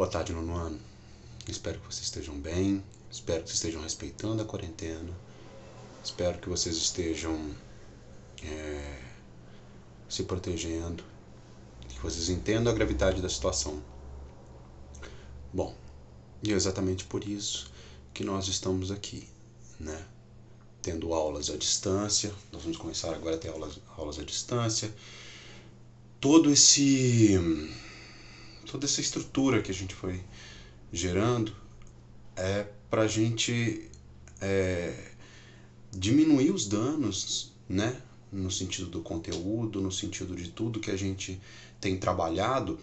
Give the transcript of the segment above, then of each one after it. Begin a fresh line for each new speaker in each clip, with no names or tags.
Boa tarde, nono ano. Espero que vocês estejam bem. Espero que vocês estejam respeitando a quarentena. Espero que vocês estejam se protegendo. Que vocês entendam a gravidade da situação. Bom, e é exatamente por isso que nós estamos aqui, né? Tendo aulas à distância. Nós vamos começar agora a ter aulas à distância. Toda essa estrutura que a gente foi gerando é para a gente diminuir os danos, né? No sentido do conteúdo, no sentido de tudo que a gente tem trabalhado,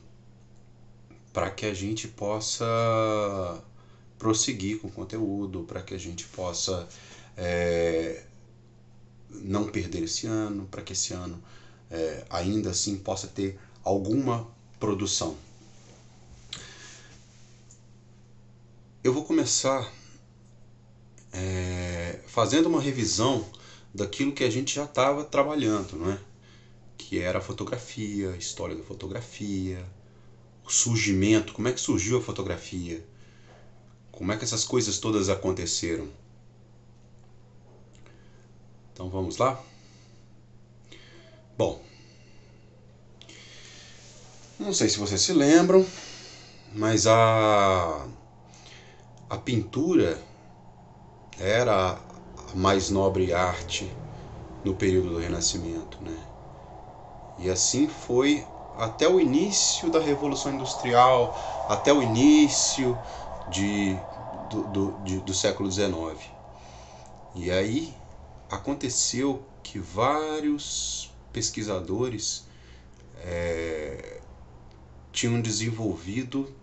para que a gente possa prosseguir com o conteúdo, para que a gente possa não perder esse ano, para que esse ano ainda assim possa ter alguma produção. Eu vou começar fazendo uma revisão daquilo que a gente já estava trabalhando, não é? Que era a fotografia, a história da fotografia, o surgimento, como é que surgiu a fotografia, como é que essas coisas todas aconteceram. Então vamos lá? Bom, não sei se vocês se lembram, mas a pintura era a mais nobre arte no período do Renascimento, né? E assim foi até o início da Revolução Industrial, até o início do século XIX. E aí aconteceu que vários pesquisadores tinham desenvolvido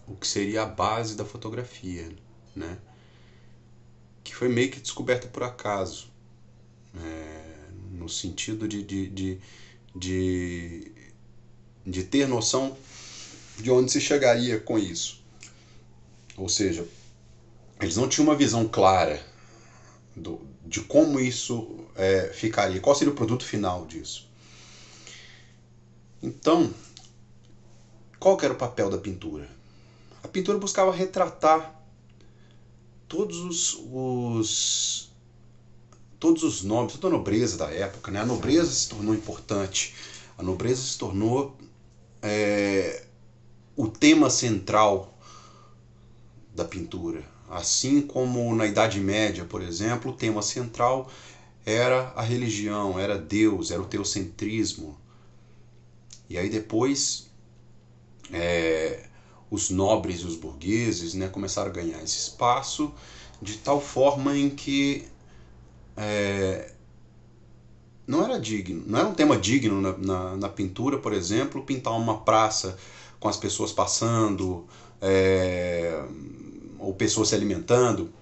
o que seria a base da fotografia, né? Que foi meio que descoberta por acaso, no sentido de ter noção de onde se chegaria com isso. Ou seja, eles não tinham uma visão clara de como isso ficaria, qual seria o produto final disso. Então, qual que era o papel da pintura? A pintura buscava retratar todos os nobres, toda a nobreza da época, né? A nobreza se tornou importante, a nobreza se tornou o tema central da pintura. Assim como na Idade Média, por exemplo, o tema central era a religião, era Deus, era o teocentrismo. E aí depois os nobres e os burgueses, né, começaram a ganhar esse espaço de tal forma em que não era digno, não era um tema digno na pintura, por exemplo, pintar uma praça com as pessoas passando, ou pessoas se alimentando.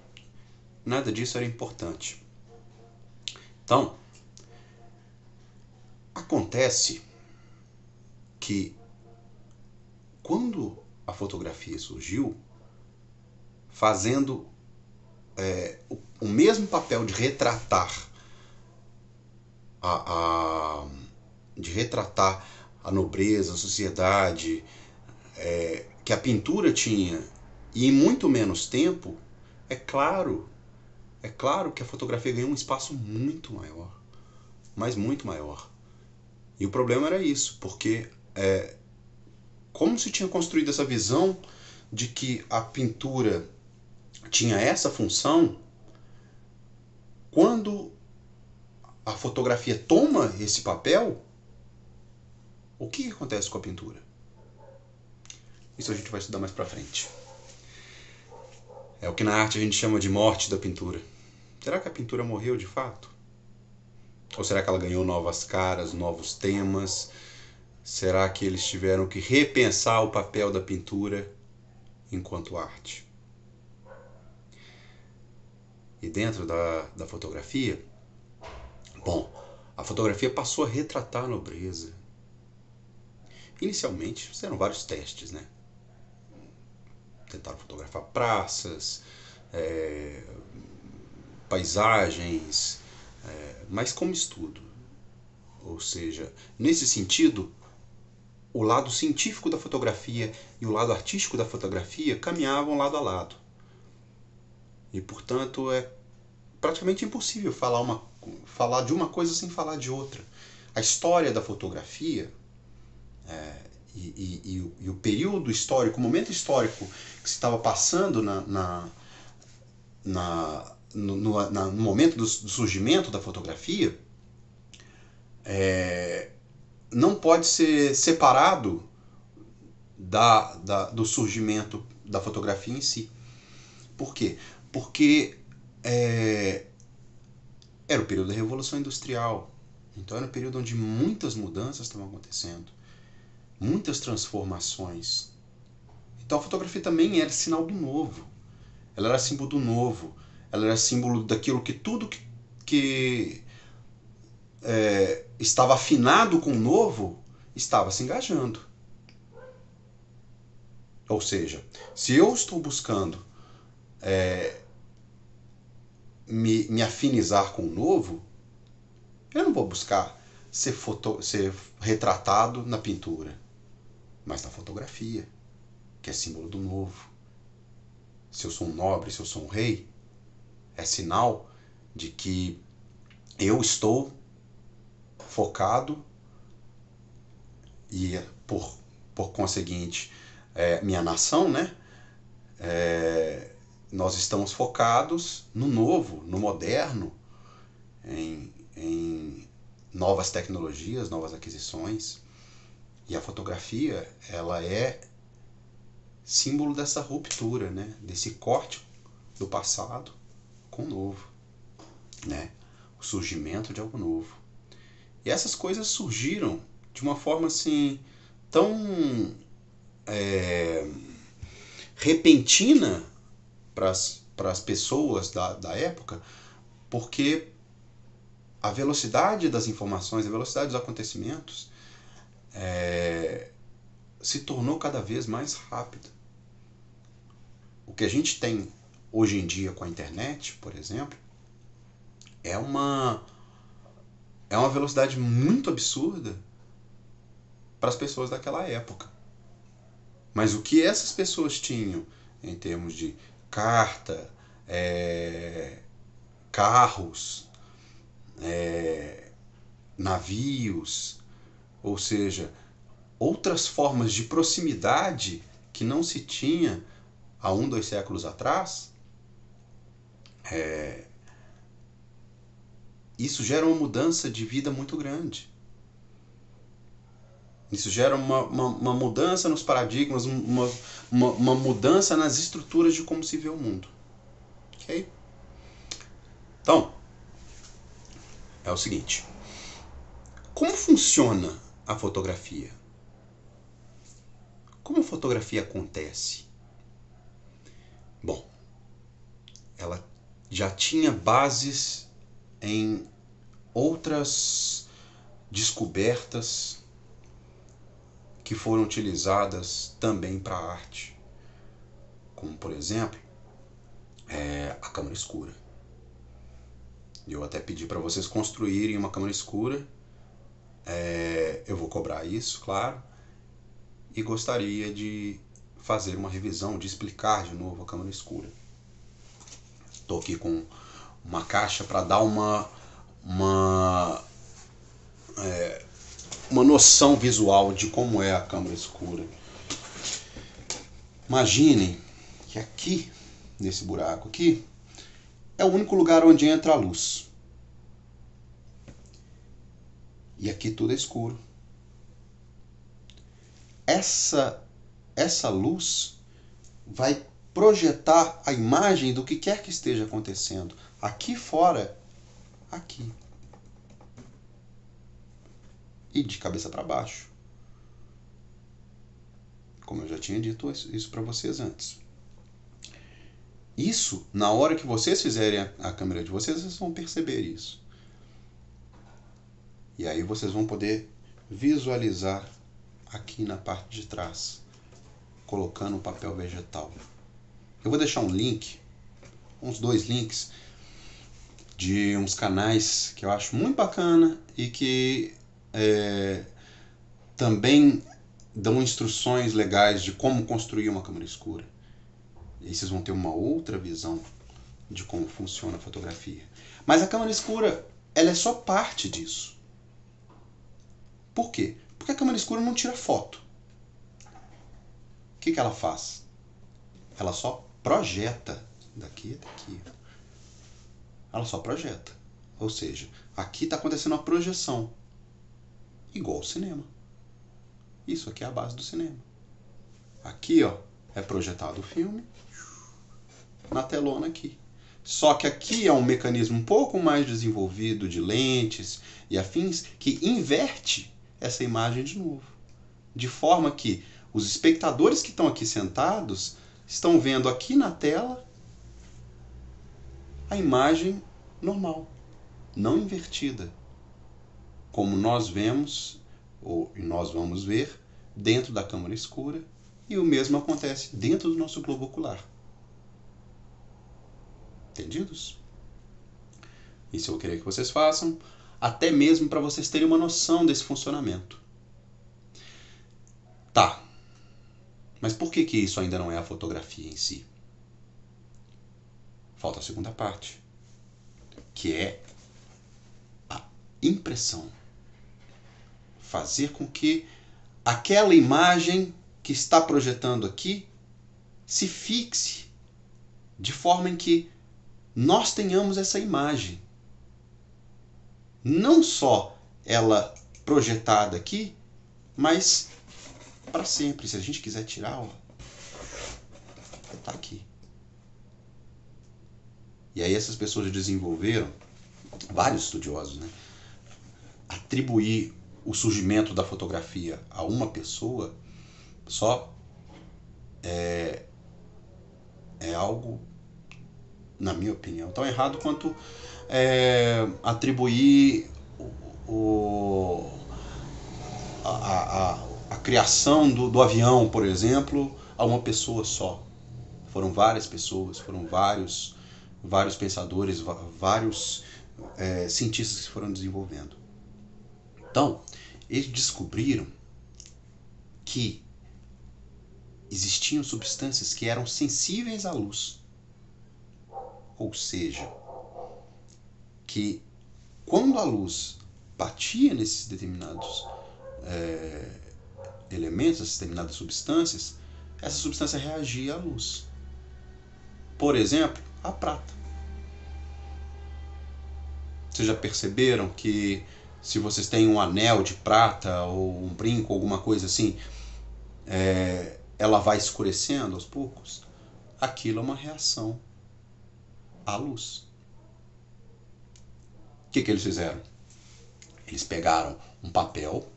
Nada disso era importante. Então, acontece que quando a fotografia surgiu, fazendo o mesmo papel de retratar a nobreza, a sociedade, que a pintura tinha, e em muito menos tempo, é claro que a fotografia ganhou um espaço muito maior, mas muito maior. E o problema era isso, porque como se tinha construído essa visão de que a pintura tinha essa função, quando a fotografia toma esse papel, o que acontece com a pintura? Isso a gente vai estudar mais pra frente. É o que na arte a gente chama de morte da pintura. Será que a pintura morreu de fato? Ou será que ela ganhou novas caras, novos temas? Será que eles tiveram que repensar o papel da pintura enquanto arte? E dentro da fotografia, bom, a fotografia passou a retratar a nobreza. Inicialmente, fizeram vários testes, né? Tentaram fotografar praças, paisagens, mas como estudo. Ou seja, nesse sentido, o lado científico da fotografia e o lado artístico da fotografia caminhavam lado a lado. E, portanto, é praticamente impossível falar de uma coisa sem falar de outra. A história da fotografia e o período histórico, o momento histórico que se estava passando no momento do surgimento da fotografia, não pode ser separado do surgimento da fotografia em si. Por quê? Porque era o período da Revolução Industrial. Então era um período onde muitas mudanças estavam acontecendo, muitas transformações. Então a fotografia também era sinal do novo. Ela era símbolo do novo. Ela era símbolo daquilo que tudo que estava afinado com o novo estava se engajando. Ou seja, se eu estou buscando me afinizar com o novo, eu não vou buscar ser retratado na pintura, mas na fotografia, que é símbolo do novo. Se eu sou um nobre, se eu sou um rei, é sinal de que eu estou focado e, por conseguinte, minha nação, né? Nós estamos focados no novo, no moderno, em novas tecnologias, novas aquisições. E a fotografia, ela é símbolo dessa ruptura, né? Desse corte do passado com o novo, né? O surgimento de algo novo. E essas coisas surgiram de uma forma assim tão repentina para as pessoas da época, porque a velocidade das informações, a velocidade dos acontecimentos se tornou cada vez mais rápida. O que a gente tem hoje em dia com a internet, por exemplo, é uma velocidade muito absurda para as pessoas daquela época. Mas o que essas pessoas tinham em termos de carta, carros, navios, ou seja, outras formas de proximidade que não se tinha há 2 séculos atrás, isso gera uma mudança de vida muito grande. Isso gera uma mudança nos paradigmas, uma mudança nas estruturas de como se vê o mundo. Ok? Então, é o seguinte. Como funciona a fotografia? Como a fotografia acontece? Bom, ela já tinha bases em outras descobertas que foram utilizadas também para a arte, como por exemplo a câmera escura. Eu até pedi para vocês construírem uma câmera escura, eu vou cobrar isso, claro, e gostaria de fazer uma revisão, de explicar de novo a câmera escura. Estou aqui com uma caixa para dar uma noção visual de como é a câmera escura. Imaginem que aqui, nesse buraco aqui, é o único lugar onde entra a luz. E aqui tudo é escuro. Essa luz vai projetar a imagem do que quer que esteja acontecendo. Aqui fora, aqui. E de cabeça para baixo. Como eu já tinha dito isso para vocês antes. Isso, na hora que vocês fizerem a câmera de vocês, vocês vão perceber isso. E aí vocês vão poder visualizar aqui na parte de trás, colocando um papel vegetal. Eu vou deixar um link, uns 2 links, de uns canais que eu acho muito bacana e que também dão instruções legais de como construir uma câmara escura. E aí vocês vão ter uma outra visão de como funciona a fotografia. Mas a câmara escura, ela é só parte disso. Por quê? Porque a câmera escura não tira foto. O que ela faz? Ela só projeta daqui a daqui. Ela só projeta. Ou seja, aqui está acontecendo uma projeção. Igual ao cinema. Isso aqui é a base do cinema. Aqui, ó, é projetado o filme na telona aqui. Só que aqui é um mecanismo um pouco mais desenvolvido de lentes e afins que inverte essa imagem de novo. De forma que os espectadores que estão aqui sentados estão vendo aqui na tela a imagem normal, não invertida, como nós vemos, ou nós vamos ver, dentro da câmara escura, e o mesmo acontece dentro do nosso globo ocular. Entendidos? Isso eu queria que vocês façam, até mesmo para vocês terem uma noção desse funcionamento. Tá, mas por que isso ainda não é a fotografia em si? Falta a segunda parte, que é a impressão. Fazer com que aquela imagem que está projetando aqui se fixe de forma em que nós tenhamos essa imagem. Não só ela projetada aqui, mas para sempre. Se a gente quiser tirar, ó, tá aqui. E aí essas pessoas desenvolveram, vários estudiosos, né, atribuir o surgimento da fotografia a uma pessoa só é algo, na minha opinião, tão errado quanto atribuir a criação do avião, por exemplo, a uma pessoa só. Foram várias pessoas, foram vários pensadores, vários cientistas que foram desenvolvendo. Então, eles descobriram que existiam substâncias que eram sensíveis à luz. Ou seja, que quando a luz batia nesses determinados elementos, essas determinadas substâncias, essa substância reagia à luz. Por exemplo, a prata. Vocês já perceberam que se vocês têm um anel de prata ou um brinco, alguma coisa assim, ela vai escurecendo aos poucos? Aquilo é uma reação à luz. O que eles fizeram? Eles pegaram um papel,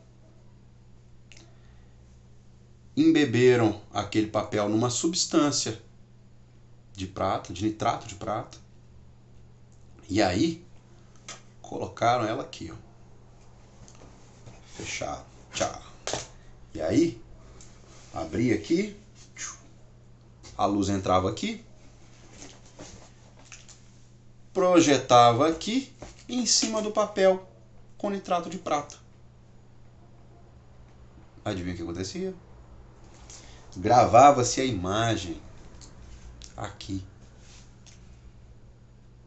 embeberam aquele papel numa substância de prata, de nitrato de prata, e aí colocaram ela aqui, ó. Fecharam. Tchau. E aí, abria aqui, a luz entrava aqui, projetava aqui em cima do papel com nitrato de prata. Adivinha o que acontecia? Gravava-se a imagem aqui.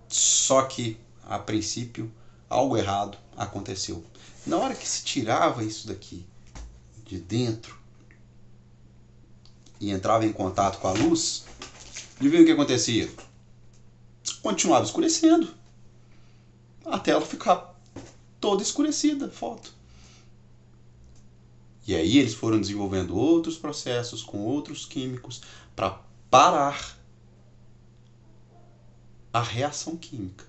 Só que, a princípio, algo errado aconteceu. Na hora que se tirava isso daqui de dentro e entrava em contato com a luz, adivinha o que acontecia? Continuava escurecendo. A tela ficava toda escurecida, a foto. E aí eles foram desenvolvendo outros processos com outros químicos para parar a reação química,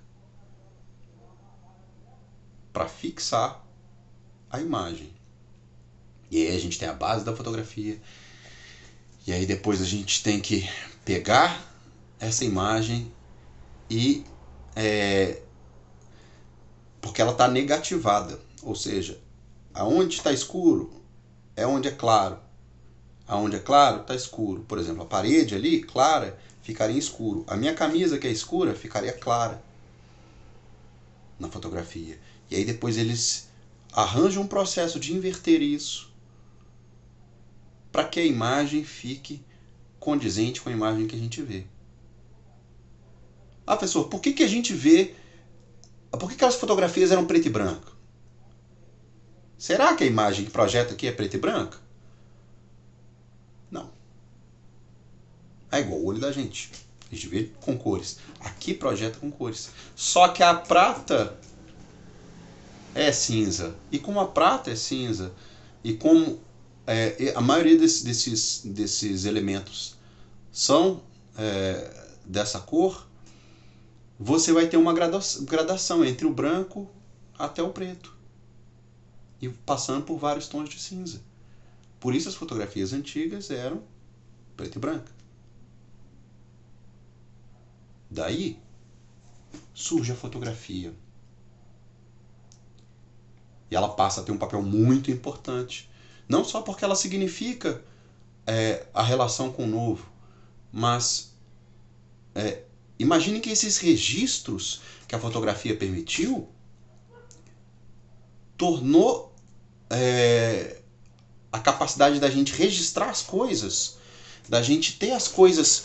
para fixar a imagem. E aí a gente tem a base da fotografia. E aí depois a gente tem que pegar essa imagem e porque ela está negativada, ou seja, aonde está escuro é onde é claro, aonde é claro está escuro. Por exemplo, a parede ali clara ficaria escuro, a minha camisa que é escura ficaria clara na fotografia. E aí depois eles arranjam um processo de inverter isso para que a imagem fique condizente com a imagem que a gente vê. Ah, professor, por que a gente vê... Por que aquelas fotografias eram preto e branco? Será que a imagem que projeta aqui é preta e branca? Não. É igual o olho da gente. A gente vê com cores. Aqui projeta com cores. Só que a prata é cinza. E como a prata é cinza, e como a maioria desses elementos são dessa cor, você vai ter uma gradação entre o branco até o preto. E passando por vários tons de cinza. Por isso as fotografias antigas eram preto e branca. Daí surge a fotografia. E ela passa a ter um papel muito importante. Não só porque ela significa a relação com o novo, mas imagine que esses registros que a fotografia permitiu tornou a capacidade da gente registrar as coisas, da gente ter as coisas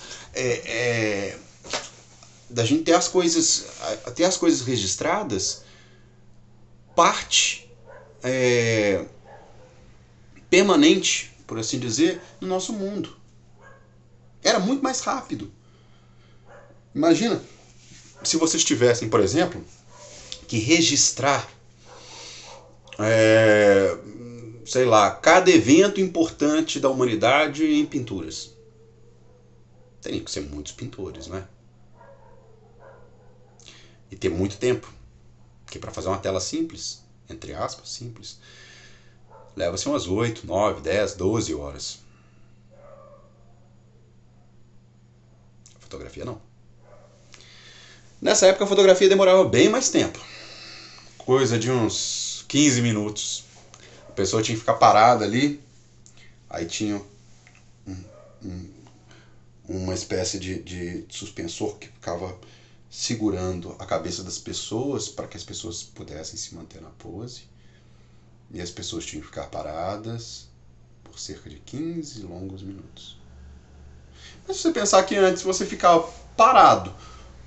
da gente ter as coisas registradas, parte permanente, por assim dizer, no nosso mundo. Era muito mais rápido. Imagina se vocês tivessem, por exemplo, que registrar sei lá, cada evento importante da humanidade em pinturas. Tem que ser muitos pintores, né? E ter muito tempo. Porque para fazer uma tela simples, entre aspas, simples, leva-se umas 8, 9, 10, 12 horas. A fotografia não. Nessa época a fotografia demorava bem mais tempo. Coisa de uns 15 minutos. A pessoa tinha que ficar parada ali. Aí tinha uma espécie de suspensor que ficava segurando a cabeça das pessoas para que as pessoas pudessem se manter na pose. E as pessoas tinham que ficar paradas por cerca de 15 longos minutos. Mas se você pensar que antes você ficava parado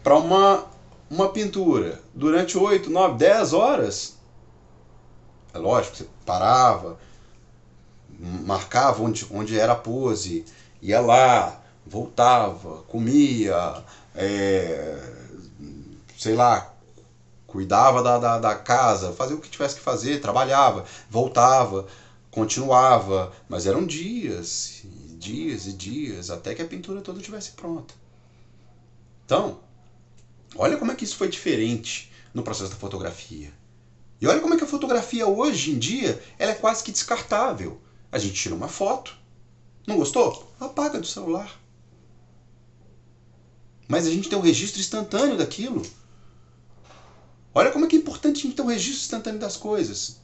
para uma pintura durante 8, 9, 10 horas, é lógico, você parava, marcava onde era a pose, ia lá, voltava, comia, sei lá, cuidava da casa, fazia o que tivesse que fazer, trabalhava, voltava, continuava, mas eram dias, dias e dias, até que a pintura toda estivesse pronta. Então, olha como é que isso foi diferente no processo da fotografia. E olha como é que a fotografia hoje em dia ela é quase que descartável. A gente tira uma foto, não gostou? Apaga do celular. Mas a gente tem um registro instantâneo daquilo. Olha como é que é importante a gente ter um registro instantâneo das coisas.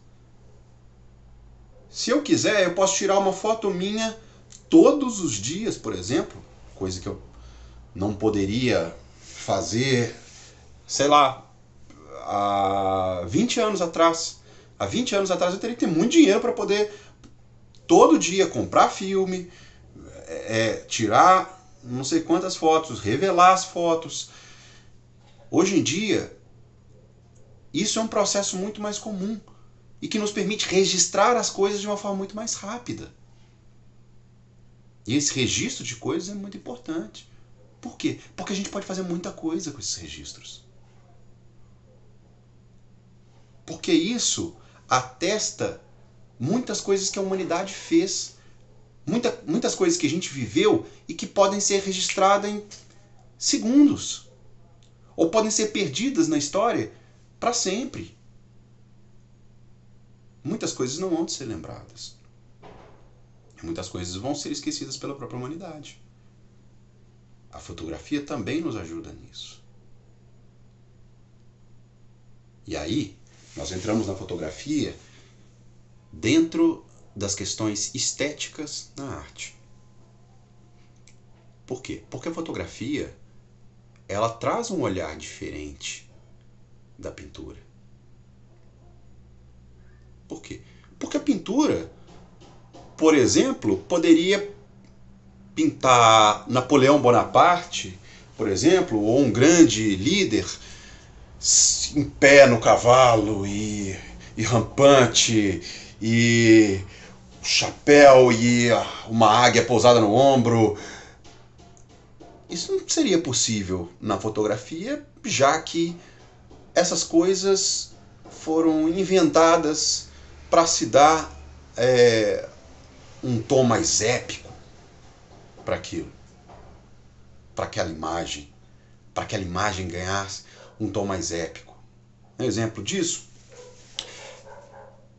Se eu quiser, eu posso tirar uma foto minha todos os dias, por exemplo, coisa que eu não poderia fazer, sei lá, há 20 anos atrás. Há 20 anos atrás eu teria que ter muito dinheiro para poder todo dia comprar filme, tirar não sei quantas fotos, revelar as fotos. Hoje em dia, isso é um processo muito mais comum e que nos permite registrar as coisas de uma forma muito mais rápida. E esse registro de coisas é muito importante. Por quê? Porque a gente pode fazer muita coisa com esses registros. Porque isso atesta muitas coisas que a humanidade fez. Muitas coisas que a gente viveu e que podem ser registradas em segundos. Ou podem ser perdidas na história para sempre. Muitas coisas não vão ser lembradas. Muitas coisas vão ser esquecidas pela própria humanidade. A fotografia também nos ajuda nisso. E aí, nós entramos na fotografia dentro das questões estéticas na arte. Por quê? Porque a fotografia, ela traz um olhar diferente da pintura. Por quê? Porque a pintura, por exemplo, poderia pintar Napoleão Bonaparte, por exemplo, ou um grande líder em pé no cavalo e rampante e chapéu e uma águia pousada no ombro. Isso não seria possível na fotografia, já que essas coisas foram inventadas para se dar um tom mais épico para aquilo, para aquela imagem ganhasse um tom mais épico. Um exemplo disso,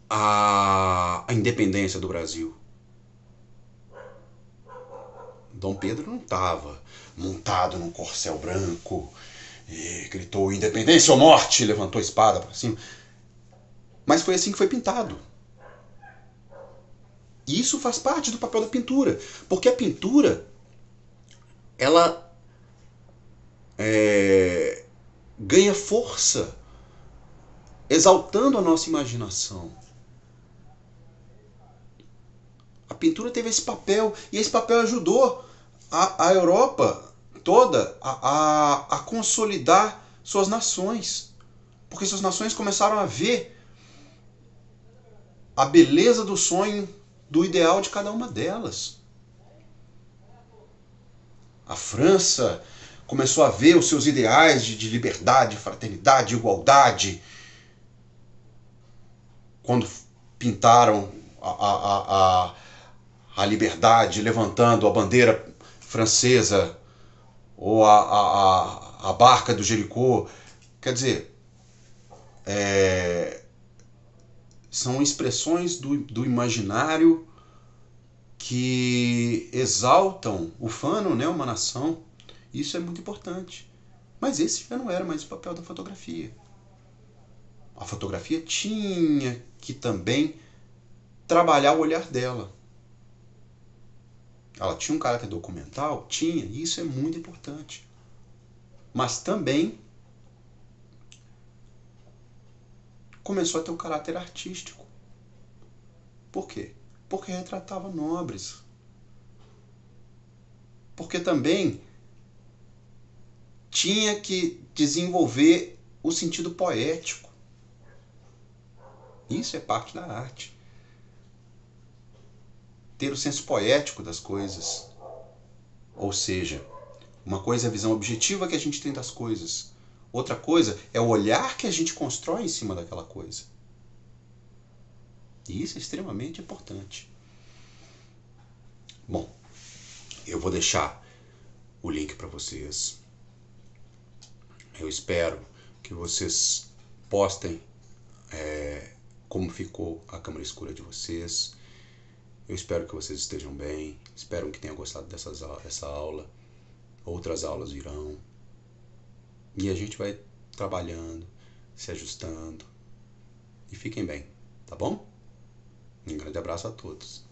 a independência do Brasil. Dom Pedro não estava montado num corcel branco e gritou independência ou morte, levantou a espada para cima. Mas foi assim que foi pintado. E isso faz parte do papel da pintura, porque a pintura ela ganha força exaltando a nossa imaginação. A pintura teve esse papel, e esse papel ajudou a Europa toda a consolidar suas nações. Porque suas nações começaram a ver a beleza do sonho, do ideal de cada uma delas. A França começou a ver os seus ideais de liberdade, fraternidade, igualdade, quando pintaram a liberdade levantando a bandeira francesa ou a barca do Jericó. Quer dizer, são expressões do imaginário que exaltam, ufanam, né, uma nação. Isso é muito importante. Mas esse já não era mais o papel da fotografia. A fotografia tinha que também trabalhar o olhar dela. Ela tinha um caráter documental? Tinha, e isso é muito importante. Mas também começou a ter um caráter artístico. Por quê? Porque retratava nobres. Porque também tinha que desenvolver o sentido poético. Isso é parte da arte. Ter o senso poético das coisas. Ou seja, uma coisa é a visão objetiva que a gente tem das coisas. Outra coisa é o olhar que a gente constrói em cima daquela coisa. E isso é extremamente importante. Bom, eu vou deixar o link para vocês. Eu espero que vocês postem como ficou a câmera escura de vocês. Eu espero que vocês estejam bem. Espero que tenham gostado dessa aula. Outras aulas virão. E a gente vai trabalhando, se ajustando. E fiquem bem, tá bom? Um grande abraço a todos.